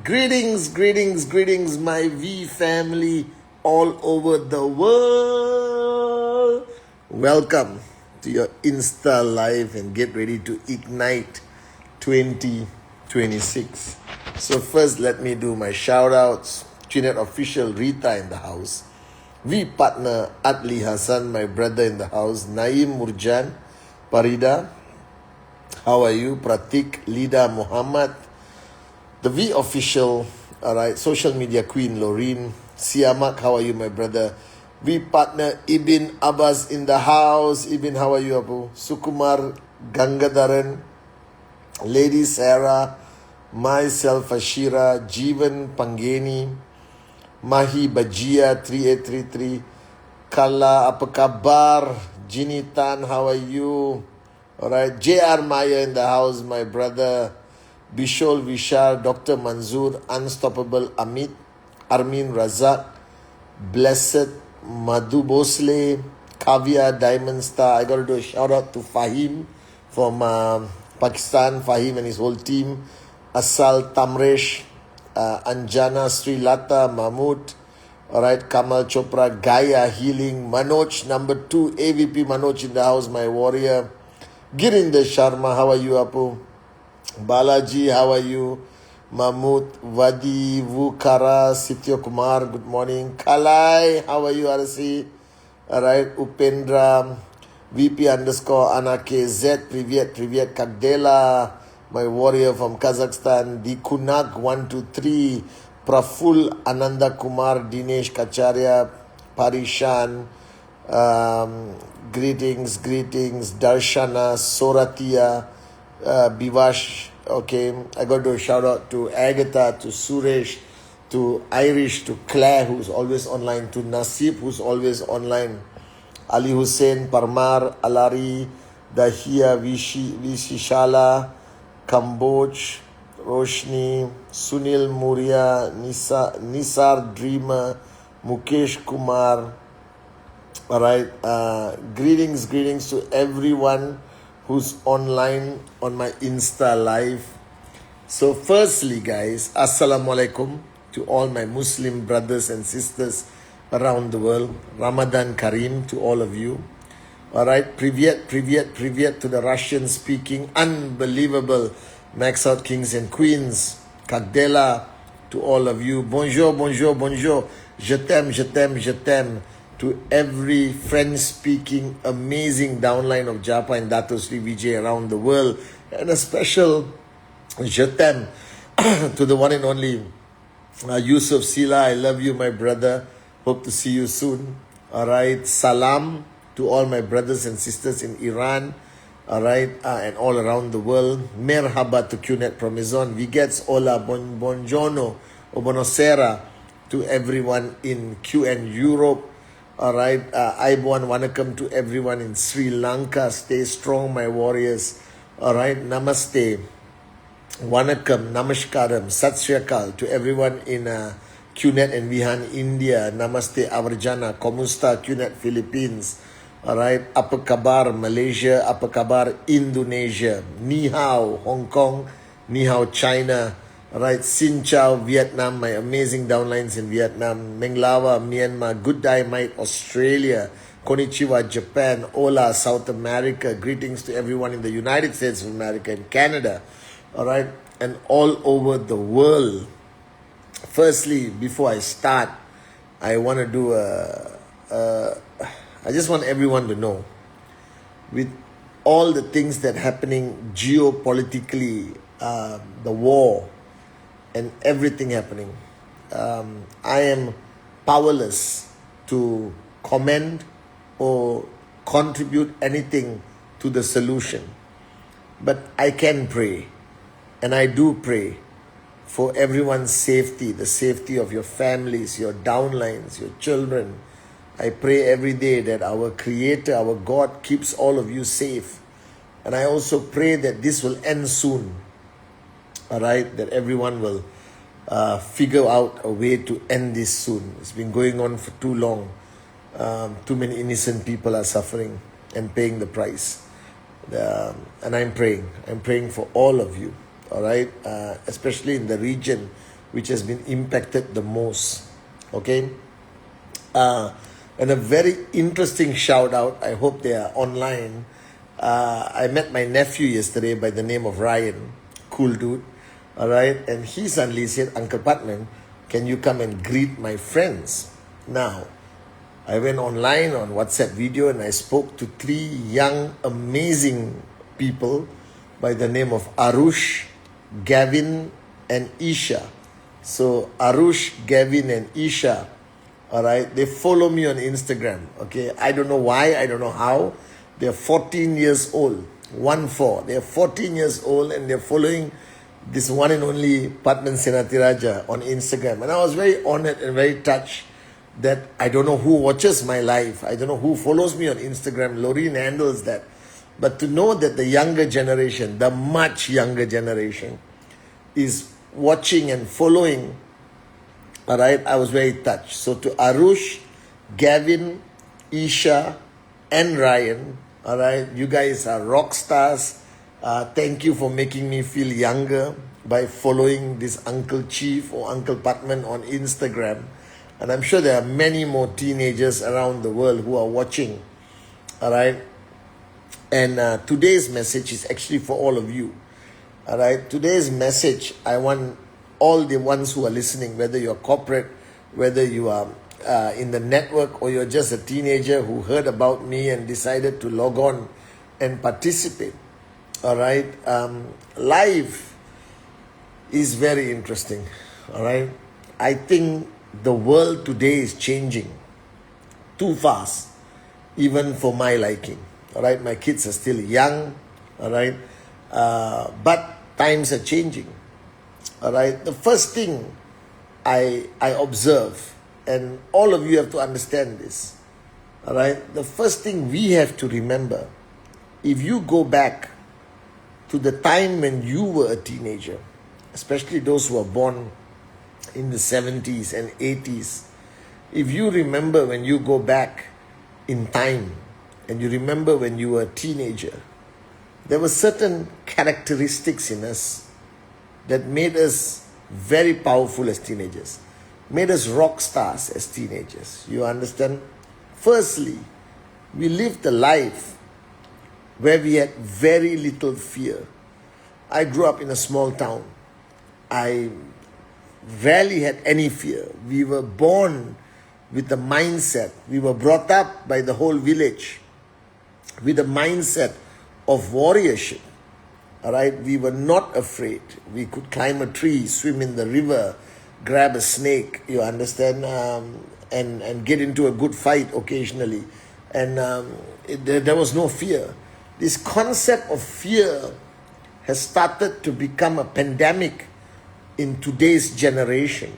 Greetings, greetings, greetings, my V family all over the world. Welcome to your Insta Live and get ready to ignite 2026. So, first, let me do my shout outs. Chinet official Rita in the house. V partner Atli Hassan, my brother in the house. Naim Murjan, Parida. How are you? Pratik, Lida Muhammad. The V official, alright, social media queen Loreen, Siamak, how are you, my brother? V partner Ibn Abbas in the house. Ibn, how are you, Abu? Sukumar Gangadaran, Lady Sarah, myself Ashira, Jeevan Pangeni, Mahi Bajia 3833, Kala, apa kabar? Jini Tan, how are you? Alright, JR Maya in the house, my brother. Bishol Vishal, Dr. Manzoor, Unstoppable Amit, Armin Razak, Blessed, Madhu Bosle, Kavya, Diamond Star. I got to do a shout out to Fahim from Pakistan, Fahim and his whole team. Asal Tamresh, Anjana, Sri Lata, Mahmood. Alright, Kamal Chopra, Gaia Healing, Manoj, number 2, AVP Manoj in the house, my warrior. Girinder Sharma, how are you, Apu? Balaji, how are you? Mahmood, Vadi, Vukara, Sityo Kumar, good morning. Kalai, how are you, Arasi? Alright, Upendra, VP underscore Anake Z, Privyet, Kagdela, my warrior from Kazakhstan, Dikunak 123, Praful, Ananda Kumar, Dinesh Kacharya, Parishan, greetings, Darshana, Soratia, Bivash, okay. I got to shout out to Agatha, to Suresh, to Irish, to Claire, who's always online, to Nasib, who's always online, Ali Hussein, Parmar, Alari, Dahia, Vishishala, Kamboj, Roshni, Sunil Muria, Nisar Dreamer, Mukesh Kumar. Alright, greetings to everyone who's online on my Insta Live. So firstly, guys, Assalamualaikum to all my Muslim brothers and sisters around the world. Ramadan Kareem to all of you. Alright, Privyet to the Russian-speaking, unbelievable Max Out Kings and Queens. Kagdela to all of you. Bonjour. Je t'aime. To every French-speaking amazing downline of Japa and Dato Sri Vijay around the world. And a special je t'aime to the one and only Yusuf Sila. I love you, my brother. Hope to see you soon. Alright, salam to all my brothers and sisters in Iran. Alright, and all around the world. Merhaba to QNet Promizon. Vigets, hola, buongiorno, o buonasera to everyone in QN Europe. Alright, Aibuan Wanakam to everyone in Sri Lanka. Stay strong, my warriors. Alright, Namaste. Wanakam, Namaskaram, Sat Sri Akal to everyone in QNet and Vihan, India. Namaste, Avarjana, Komusta, QNet, Philippines. Alright, Apa Kabar, Malaysia. Apa Kabar, Indonesia. Ni Hao, Hong Kong. Ni Hao, China. Alright, Xin Chao, Vietnam, my amazing downlines in Vietnam. Menglawa, Myanmar. Good day, mate, Australia. Konnichiwa, Japan. Hola, South America. Greetings to everyone in the United States of America and Canada. Alright, and all over the world. Firstly, before I start, I want to do I just want everyone to know, with all the things that are happening geopolitically, the war, and everything happening, I am powerless to comment or contribute anything to the solution. But I can pray, and I do pray for everyone's safety, the safety of your families, your downlines, your children. I pray every day that our Creator, our God, keeps all of you safe. And I also pray that this will end soon. Alright, that everyone will figure out a way to end this soon. It's been going on for too long. Too many innocent people are suffering and paying the price. And I'm praying for all of you, all right? Especially in the region which has been impacted the most. Okay. And a very interesting shout out. I hope they are online. I met my nephew yesterday by the name of Ryan. Cool dude. All right. And he suddenly said, Uncle Patman, can you come and greet my friends? Now, I went online on WhatsApp video and I spoke to 3 young, amazing people by the name of Arush, Gavin, and Isha. So, Arush, Gavin, and Isha, all right, they follow me on Instagram. Okay, I don't know why, I don't know how. They're 14 years old, 1-4. They're 14 years old and they're following this one and only Patman Senatiraja on Instagram. And I was very honored and very touched that I don't know who watches my life. I don't know who follows me on Instagram. Loreen handles that. But to know that the younger generation, the much younger generation, is watching and following, all right, I was very touched. So to Arush, Gavin, Isha, and Ryan, all right, you guys are rock stars. Thank you for making me feel younger by following this Uncle Chief or Uncle Patman on Instagram. And I'm sure there are many more teenagers around the world who are watching. All right. And today's message is actually for all of you. All right. Today's message, I want all the ones who are listening, whether you're corporate, whether you are in the network, or you're just a teenager who heard about me and decided to log on and participate. All right. Life is very interesting. All right. I think the world today is changing too fast, even for my liking. All right, my kids are still young. All right, but times are changing. All right, the first thing I observe, and all of you have to understand this. All right, the first thing we have to remember, if you go back to the time when you were a teenager, especially those who are born in the 70s and 80s, if you remember when you go back in time and you remember when you were a teenager, there were certain characteristics in us that made us very powerful as teenagers, made us rock stars as teenagers. You understand? Firstly, we lived a life where we had very little fear. I grew up in a small town. I rarely had any fear. We were born with the mindset. We were brought up by the whole village with the mindset of warriorship. All right, we were not afraid. We could climb a tree, swim in the river, grab a snake. You understand, and get into a good fight occasionally. And there was no fear. This concept of fear has started to become a pandemic in today's generation.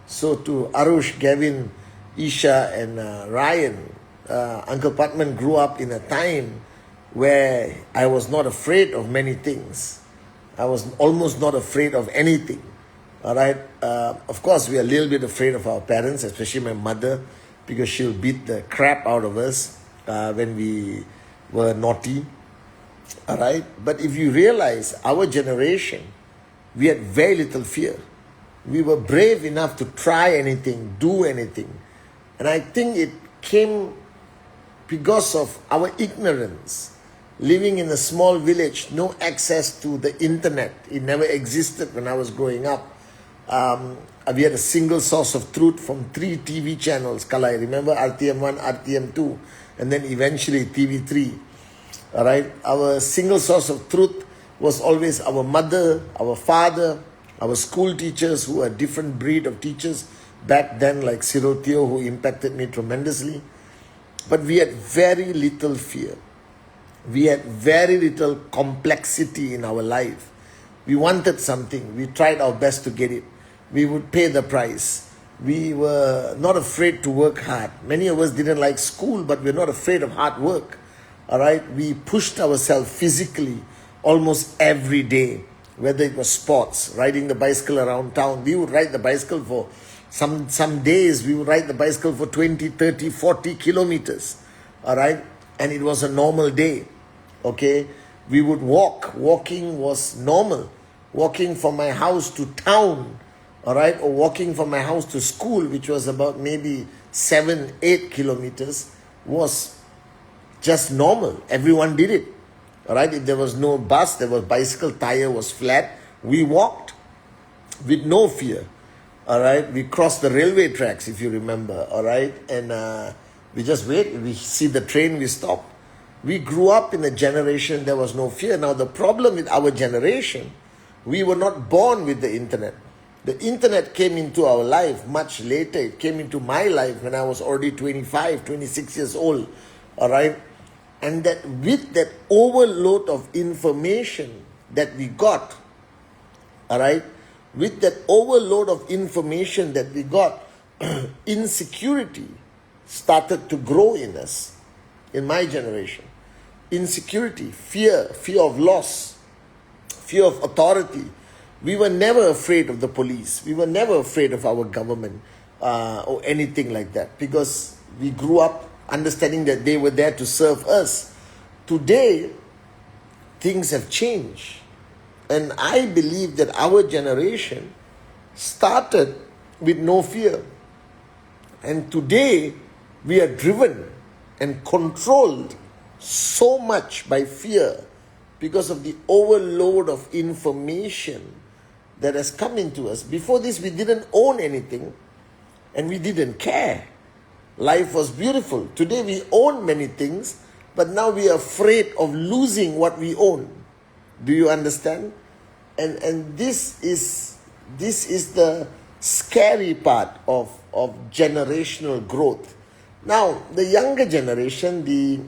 So to Arush, Gavin, Isha, and Ryan, Uncle Patman grew up in a time where I was not afraid of many things. I was almost not afraid of anything. All right. Of course, we are a little bit afraid of our parents, especially my mother, because she'll beat the crap out of us when we were naughty. All right. But if you realize our generation, we had very little fear. We were brave enough to try anything, do anything. And I think it came because of our ignorance. Living in a small village, no access to the internet. It never existed when I was growing up. We had a single source of truth from 3 TV channels. Kalai, remember RTM1, RTM2, and then eventually TV3. All right. Our single source of truth was always our mother, our father, our school teachers, who are a different breed of teachers back then, like Sirotio, who impacted me tremendously. But we had very little fear. We had very little complexity in our life. We wanted something. We tried our best to get it. We would pay the price. We were not afraid to work hard. Many of us didn't like school, but we're not afraid of hard work. All right. We pushed ourselves physically almost every day, whether it was sports, riding the bicycle around town. We would ride the bicycle for some days. We would ride the bicycle for 20, 30, 40 kilometers. All right. And it was a normal day. Okay. We would walk. Walking was normal. Walking from my house to town all right, or walking from my house to school, which was about maybe 7-8 kilometers, was just normal. Everyone did it. All right, if there was no bus, there was bicycle, tire was flat, we walked with no fear. All right, we crossed the railway tracks, if you remember. All right, and we just wait. We see the train, we stop. We grew up in a generation there was no fear. Now the problem with our generation, we were not born with the internet. The internet came into our life much later. It came into my life when I was already 25, 26 years old. All right, and that with that overload of information that we got, all right, with that overload of information that we got, insecurity started to grow in us, in my generation. Insecurity, fear of loss, fear of authority. We were never afraid of the police. We were never afraid of our government or anything like that, because we grew up understanding that they were there to serve us. Today, things have changed. And I believe that our generation started with no fear. And today, we are driven and controlled so much by fear because of the overload of information that has come into us. Before this, we didn't own anything and we didn't care. Life was beautiful. Today, we own many things, but now we are afraid of losing what we own. Do you understand? And this is the scary part of generational growth. Now, the younger generation, the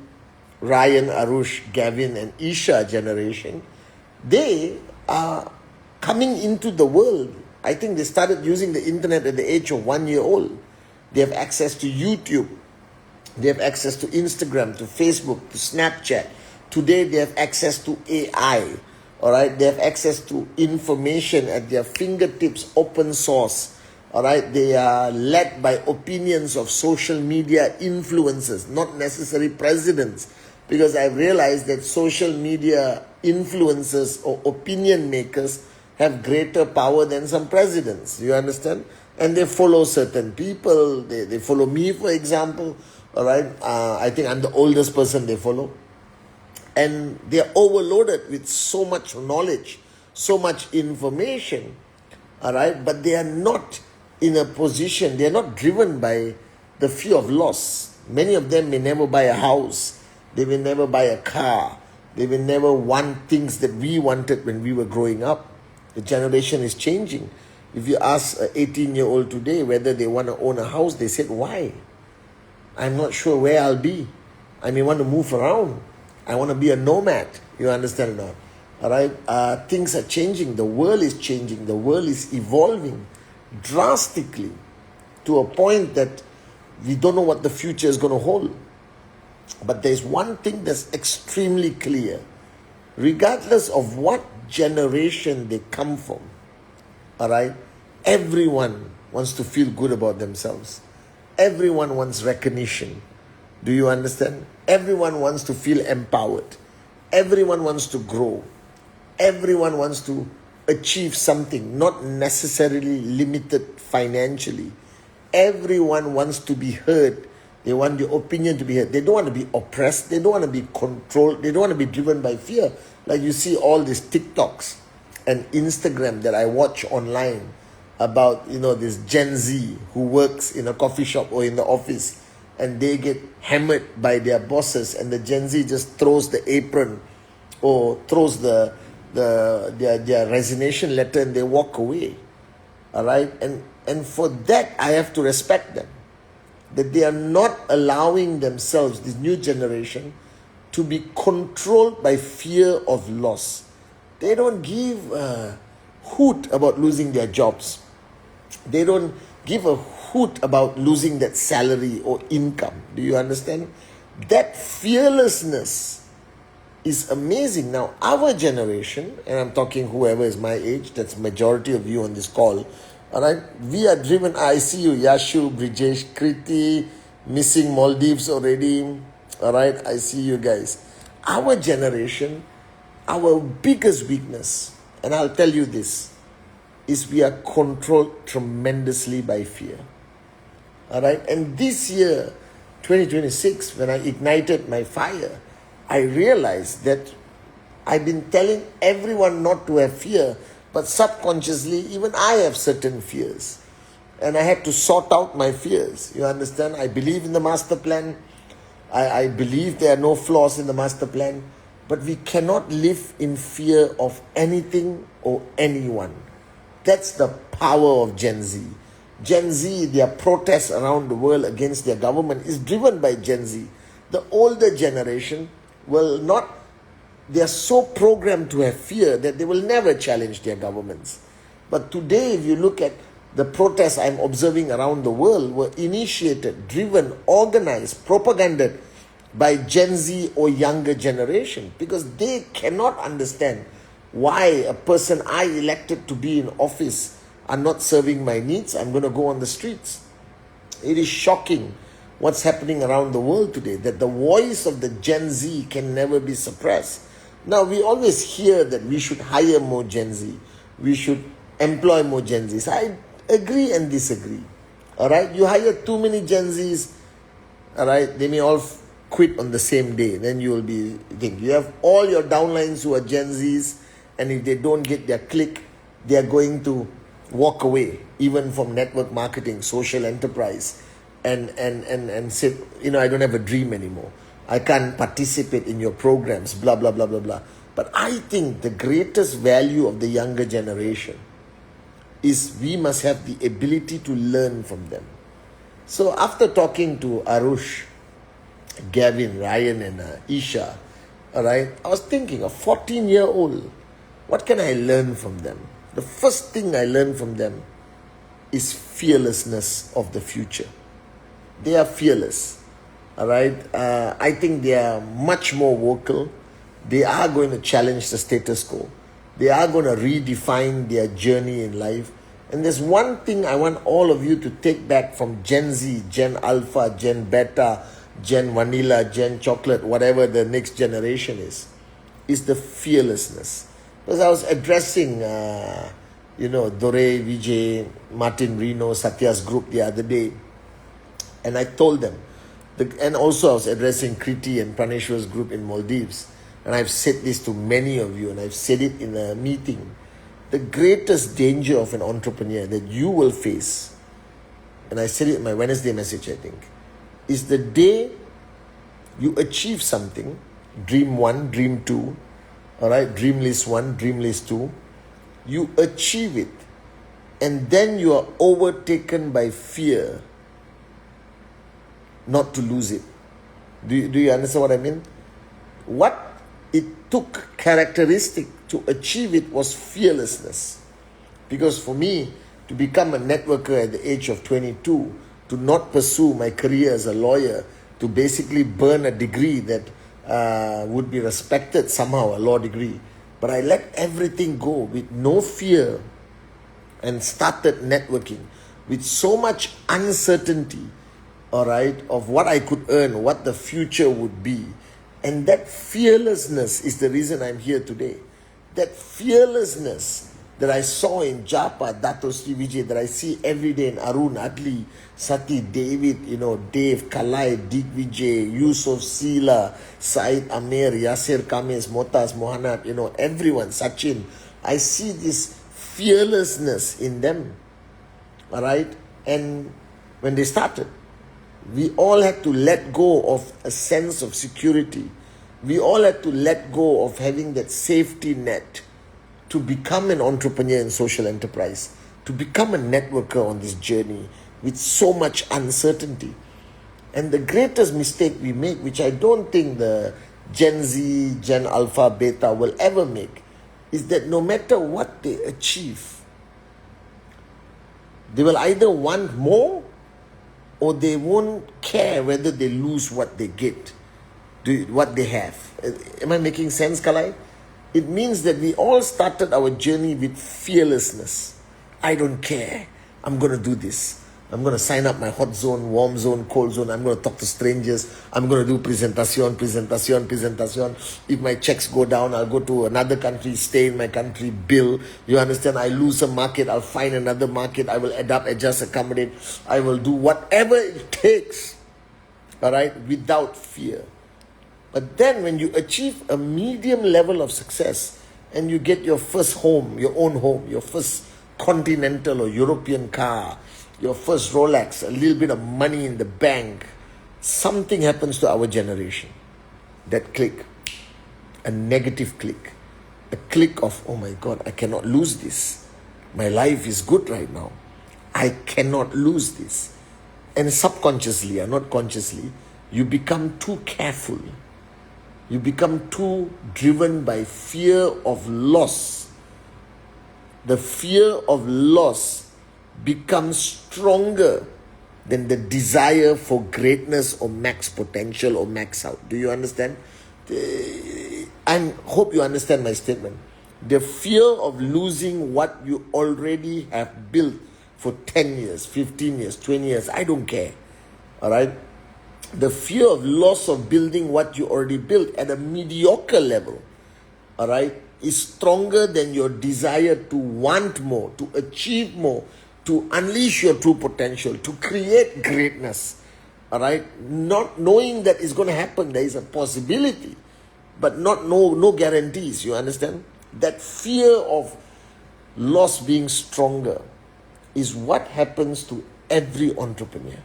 Ryan, Arush, Gavin, and Isha generation, they are coming into the world. I think they started using the internet at the age of 1 year old. They have access to YouTube. They have access to Instagram, to Facebook, to Snapchat. Today, they have access to AI. All right, they have access to information at their fingertips, open source. All right, they are led by opinions of social media influencers, not necessarily presidents, because I've realized that social media influencers or opinion makers have greater power than some presidents. You understand? And they follow certain people. They follow me, for example. All right, I think I'm the oldest person they follow. And they are overloaded with so much knowledge, so much information, all right? But they are not in a position, they are not driven by the fear of loss. Many of them may never buy a house. They will never buy a car. They will never want things that we wanted when we were growing up. The generation is changing. If you ask an 18-year-old today whether they want to own a house, they said, why? I'm not sure where I'll be. I may want to move around. I want to be a nomad. You understand or not? All right? Things are changing. The world is changing. The world is evolving drastically to a point that we don't know what the future is going to hold. But there's one thing that's extremely clear. Regardless of what generation they come from, all right, everyone wants to feel good about themselves. Everyone wants recognition. Do you understand? Everyone wants to feel empowered. Everyone wants to grow. Everyone wants to achieve something, not necessarily limited financially. Everyone wants to be heard. They want their opinion to be heard. They don't want to be oppressed. They don't want to be controlled. They don't want to be driven by fear. Like you see all these TikToks and Instagram that I watch online about, this Gen Z who works in a coffee shop or in the office, and they get hammered by their bosses, and the Gen Z just throws the apron or throws their resignation letter and they walk away. All right? And for that, I have to respect them. That they are not allowing themselves, this new generation, to be controlled by fear of loss. They don't give a hoot about losing their jobs. They don't give a hoot about losing that salary or income. Do you understand? That fearlessness is amazing. Now, our generation, and I'm talking whoever is my age, that's majority of you on this call, all right, we are driven. I see you, Yashu, Brijesh, Kriti, missing Maldives already. All right, I see you guys. Our generation, our biggest weakness, and I'll tell you this, is we are controlled tremendously by fear. All right. And this year, 2026, when I ignited my fire, I realized that I've been telling everyone not to have fear, but subconsciously, even I have certain fears. And I had to sort out my fears. You understand? I believe in the master plan. I believe there are no flaws in the master plan. But we cannot live in fear of anything or anyone. That's the power of Gen Z. Gen Z, their protests around the world against their government is driven by Gen Z. The older generation will not, they are so programmed to have fear that they will never challenge their governments. But today, if you look at the protests I'm observing around the world, were initiated, driven, organized, propagandized by Gen Z or younger generation, because they cannot understand why a person I elected to be in office are not serving my needs. I'm going to go on the streets. It is shocking what's happening around the world today, that the voice of the Gen Z can never be suppressed. Now, we always hear that we should hire more Gen Z. We should employ more Gen Zs. I agree and disagree. All right? You hire too many Gen Zs, all right? They may all quit on the same day. Then you will be thinking. You have all your downlines who are Gen Zs, and if they don't get their click, they are going to walk away, even from network marketing, social enterprise, and say, I don't have a dream anymore. I can't participate in your programs, blah, blah, blah, blah, blah. But I think the greatest value of the younger generation is we must have the ability to learn from them. So after talking to Arush, Gavin, Ryan, and Isha, all right, I was thinking, a 14-year-old, what can I learn from them? The first thing I learned from them is fearlessness of the future. They are fearless. All right. I think they are much more vocal. They are going to challenge the status quo. They are going to redefine their journey in life. And there's one thing I want all of you to take back from Gen Z, Gen Alpha, Gen Beta, Gen Vanilla, Gen Chocolate, whatever the next generation is the fearlessness. Because I was addressing, Dore, Vijay, Martin Reno, Satya's group the other day. And I told them, and also I was addressing Kriti and Praneshwar's group in Maldives. And I've said this to many of you, and I've said it in a meeting. The greatest danger of an entrepreneur that you will face, and I said it in my Wednesday message, I think, is the day you achieve something, dream 1, dream 2, all right, dream list 1, dream list 2, you achieve it, and then you are overtaken by fear not to lose it. Do you understand what I mean? What it took characteristic to achieve it was fearlessness. Because for me, to become a networker at the age of 22, to not pursue my career as a lawyer, to basically burn a degree that would be respected somehow, a law degree. But I let everything go with no fear and started networking with so much uncertainty, all right, of what I could earn, what the future would be. And that fearlessness is the reason I'm here today. That fearlessness that I saw in Japa, Dato Sri Vijay, that I see every day in Arun, Adli, Sati, David, Dave, Kalai, Dig Vijay, Yusuf, Sila, Said, Amir, Yasir, Kamis, Motas, Mohanat, everyone, Sachin. I see this fearlessness in them. All right? And when they started, we all had to let go of a sense of security. We all had to let go of having that safety net to become an entrepreneur in social enterprise, to become a networker on this journey with so much uncertainty. And the greatest mistake we make, which I don't think the Gen Z, Gen Alpha, Beta will ever make, is that no matter what they achieve, they will either want more or they won't care whether they lose what they get, what they have. Am I making sense, Kalai? It means that we all started our journey with fearlessness. I don't care. I'm going to do this. I'm going to sign up my hot zone, warm zone, cold zone. I'm going to talk to strangers. I'm going to do presentation. If my checks go down, I'll go to another country, stay in my country, bill. You understand? I lose a market, I'll find another market. I will adapt, adjust, accommodate. I will do whatever it takes, all right, without fear. But then when you achieve a medium level of success and you get your first home, your own home, your first continental or European car, your first Rolex, a little bit of money in the bank, something happens to our generation. That click, a negative click, a click of, oh my God, I cannot lose this. My life is good right now. I cannot lose this. And subconsciously or not consciously, you become too careful. You become too driven by fear of loss. The fear of loss becomes stronger than the desire for greatness or max potential or max out. Do you understand? I hope you understand my statement. The fear of losing what you already have built for 10 years, 15 years, 20 years, I don't care. All right? The fear of loss of building what you already built at a mediocre level, all right, is stronger than your desire to want more, to achieve more, to unleash your true potential, to create greatness, all right? Not knowing that it's going to happen, there is a possibility, but no guarantees, you understand? That fear of loss being stronger is what happens to every entrepreneur.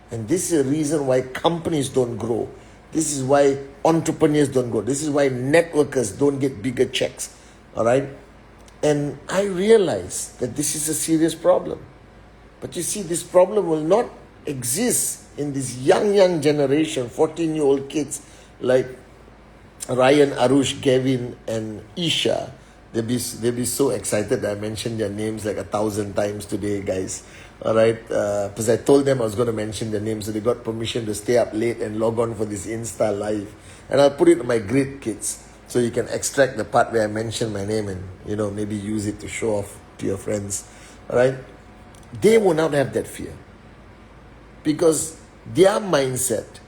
And this is the reason why companies don't grow. This is why entrepreneurs don't grow. This is why networkers don't get bigger checks. All right? And I realize that this is a serious problem. But you see, this problem will not exist in this young generation, 14-year-old kids like Ryan, Arush, Gavin, and Isha. They'll be so excited that I mentioned their names like 1,000 times today, guys. All right, because I told them I was going to mention their names, so they got permission to stay up late and log on for this Insta live. And I'll put it in my great kids, so you can extract the part where I mention my name and, maybe use it to show off to your friends. All right, they will not have that fear because their mindset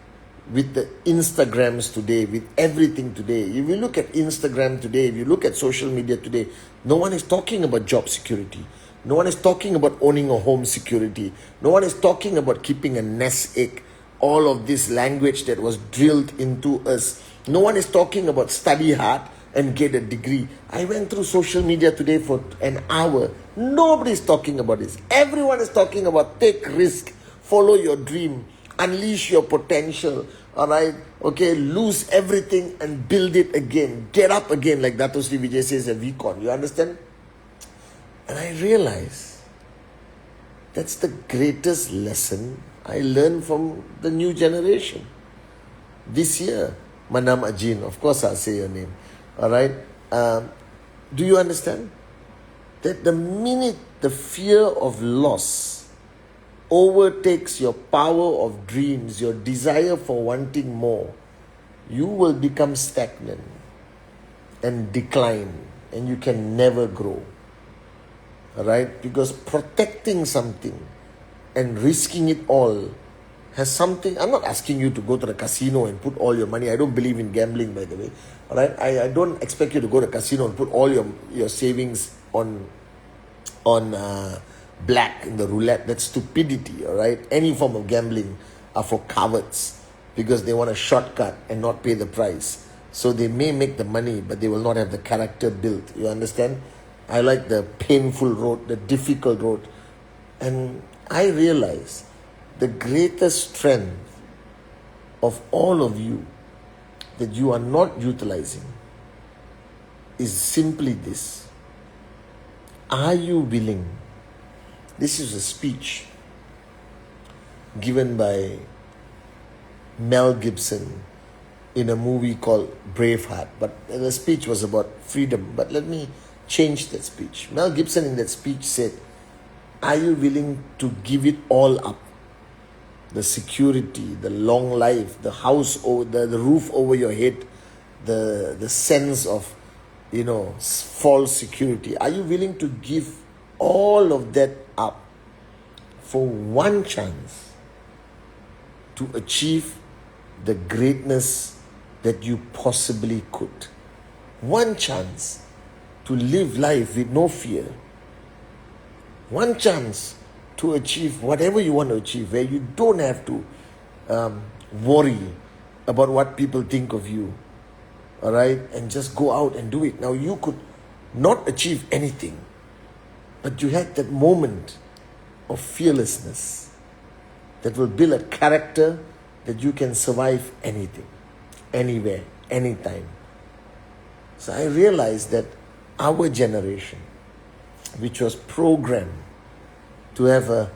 with the Instagrams today, with everything today. If you look at Instagram today, if you look at social media today, no one is talking about job security. No one is talking about owning a home security. No one is talking about keeping a nest egg. All of this language that was drilled into us. No one is talking about study hard and get a degree. I went through social media today for an hour. Nobody is talking about this. Everyone is talking about take risk, follow your dream, unleash your potential. All right, okay, lose everything and build it again. Get up again, like Dato Sri Vijay says at VCon. You understand? And I realize that's the greatest lesson I learned from the new generation. This year, Manam Ajin, of course I'll say your name. All right? Do you understand? That the minute the fear of loss overtakes your power of dreams, your desire for wanting more, you will become stagnant and decline, and you can never grow. Right? Because protecting something and risking it all has something. I'm not asking you to go to the casino and put all your money. I don't believe in gambling, by the way. All right? I don't expect you to go to the casino and put all your savings on black in the roulette. That's stupidity. All right? Any form of gambling are for cowards because they want a shortcut and not pay the price. So they may make the money, but they will not have the character built. You understand? I like the painful road, the difficult road. And I realize the greatest strength of all of you that you are not utilizing is simply this. Are you willing? This is a speech given by Mel Gibson in a movie called Braveheart. But the speech was about freedom. But let me change that speech. Mel Gibson in that speech said, are you willing to give it all up? The security, the long life, the house, over the roof over your head, the sense of, false security. Are you willing to give all of that up for one chance to achieve the greatness that you possibly could. One chance to live life with no fear. One chance to achieve whatever you want to achieve, where you don't have to worry about what people think of you. All right? And just go out and do it. Now, you could not achieve anything, but you had that moment of fearlessness that will build a character that you can survive anything, anywhere, anytime. So I realized that our generation, which was programmed to have a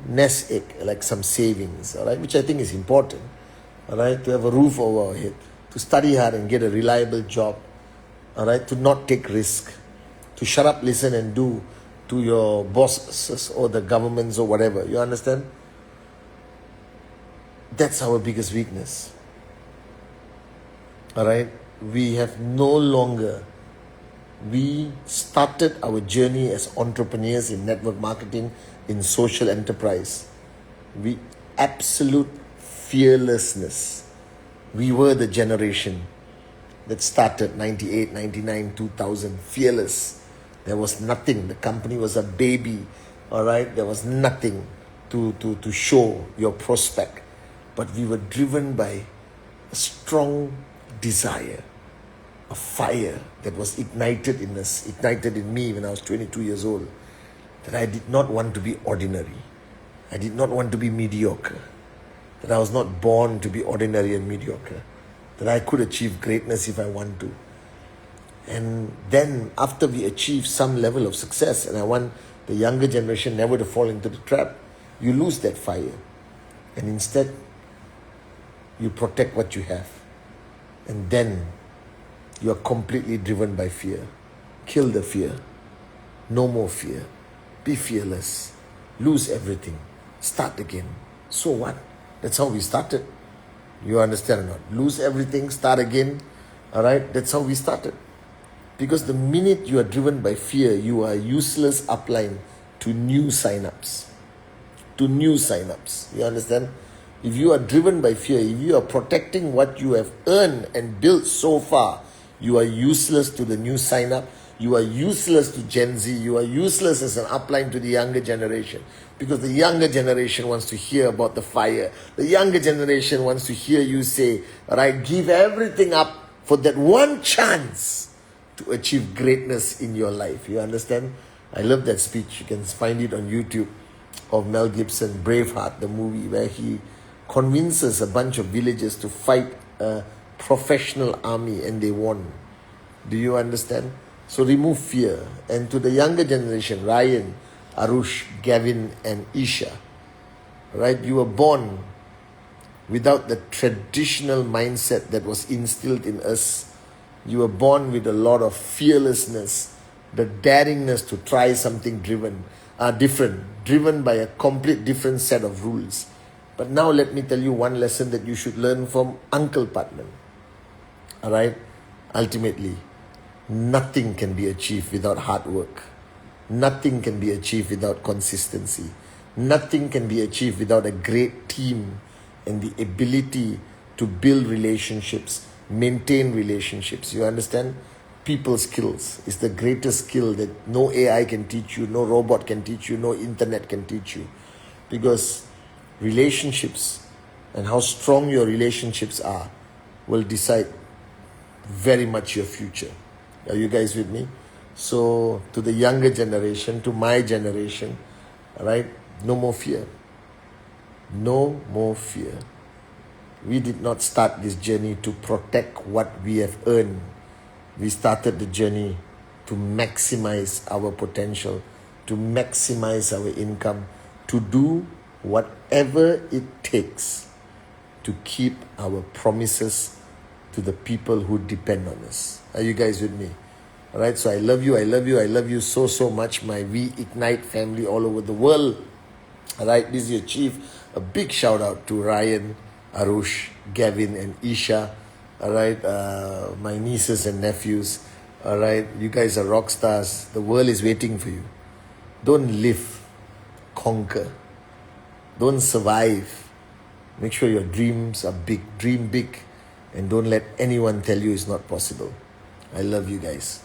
nest egg, like some savings, all right, which I think is important, all right, to have a roof over our head, to study hard and get a reliable job, all right, to not take risk, to shut up, listen and do to your bosses or the governments or whatever. You understand? That's our biggest weakness. All right? We have no longer, we started our journey as entrepreneurs in network marketing, in social enterprise. We absolute fearlessness. We were the generation that started 98, 99, 2000, fearless. There was nothing. The company was a baby. All right? There was nothing to show your prospect. But we were driven by a strong desire, a fire that was ignited in us, ignited in me when I was 22 years old, that I did not want to be ordinary. I did not want to be mediocre. That I was not born to be ordinary and mediocre. That I could achieve greatness if I want to. And then after we achieve some level of success, and I want the younger generation never to fall into the trap, you lose that fire. And instead, you protect what you have. And then you are completely driven by fear. Kill the fear. No more fear. Be fearless. Lose everything. Start again. So what? That's how we started. You understand or not? Lose everything, start again. Alright? That's how we started. Because the minute you are driven by fear, you are useless upline to new sign-ups. To new sign-ups. You understand? If you are driven by fear, if you are protecting what you have earned and built so far, you are useless to the new sign-up. You are useless to Gen Z. You are useless as an upline to the younger generation. Because the younger generation wants to hear about the fire. The younger generation wants to hear you say, alright, give everything up for that one chance to achieve greatness in your life. You understand? I love that speech. You can find it on YouTube of Mel Gibson, Braveheart, the movie, where he convinces a bunch of villagers to fight a professional army and they won. Do you understand? So remove fear. And to the younger generation, Ryan, Arush, Gavin and Isha, right? You were born without the traditional mindset that was instilled in us. You were born with a lot of fearlessness, the daringness to try something different, driven by a complete different set of rules. But now let me tell you one lesson that you should learn from Uncle Putnam. Alright? Ultimately, nothing can be achieved without hard work. Nothing can be achieved without consistency. Nothing can be achieved without a great team and the ability to build relationships, maintain relationships. You understand? People skills is the greatest skill that no AI can teach you, no robot can teach you, no internet can teach you. Because relationships and how strong your relationships are will decide very much your future. Are you guys with me? So to the younger generation, to my generation, all right, no more fear. No more fear. We did not start this journey to protect what we have earned. We started the journey to maximize our potential, to maximize our income, to do whatever it takes to keep our promises to the people who depend on us. Are you guys with me? All right, so I love you, I love you, I love you so, so much, my We Ignite family all over the world. All right, this is your chief. A big shout out to Ryan, Arush, Gavin, and Isha. All right, my nieces and nephews. All right, you guys are rock stars. The world is waiting for you. Don't live, conquer. Don't survive. Make sure your dreams are big. Dream big. And don't let anyone tell you it's not possible. I love you guys.